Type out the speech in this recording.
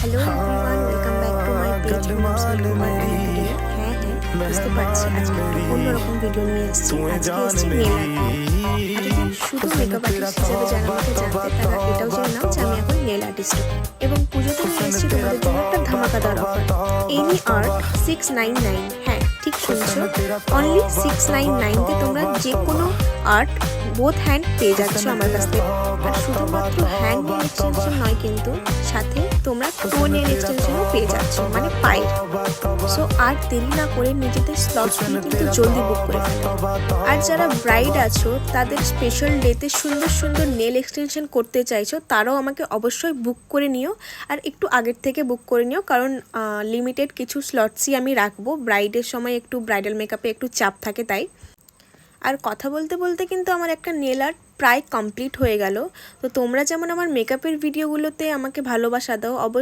Hello everyone, welcome back to my page Poonam's makeover and video. হ্যাঁ বুঝতে পারছি আজকে একটু অন্যরকম ভিডিও নিয়ে এসেছি। আজকে এসেছি নেল আর্ট নিয়ে। আর যদি শুধু মেকআপ আর্টিস্ট হিসেবে যারা আমাকে জানতে তারা এটাও জেনে নাও যে আমি এখন নেল আর্টিস্ট। এবং পুজোতে নিয়ে এসেছি তোমাদের জন্য একটা ধামাকাদার অফার, এনি আর্ট 699। হ্যাঁ ঠিক শুনছো, অনলি 699-তে তোমরা যে কোনো আর্ট বোথ হ্যান্ড পেয়ে যাচ্ছ আমার কাছ থেকে। আর শুধুমাত্র হ্যান্ড নেল এক্সটেনশন নয়, কিন্তু সাথে তোমরা টো নেল এক্সটেনশনও পেয়ে যাচ্ছ, মানে পায়ের। সো আর দেরি না করে নিজেদের স্লটগুলো কিন্তু জলদি বুক করে ফেলো। আর যারা ব্রাইড আছো, তাদের স্পেশাল ডেতে সুন্দর সুন্দর নেল এক্সটেনশন করতে চাইছো, তারাও আমাকে অবশ্যই বুক করে নিও। আর একটু আগের থেকে বুক করে নিও, কারণ লিমিটেড কিছু স্লটসই আমি রাখবো। ব্রাইডের সময় একটু ব্রাইডাল মেকআপে একটু চাপ থাকে তাই। আর কথা বলতে বলতে কিন্তু আমার একটা নেল আর্ট প্রায় কমপ্লিট হয়ে গেল। তো তোমরা যেমন আমার মেকআপের ভিডিওগুলোতে আমাকে ভালোবাসা দাও,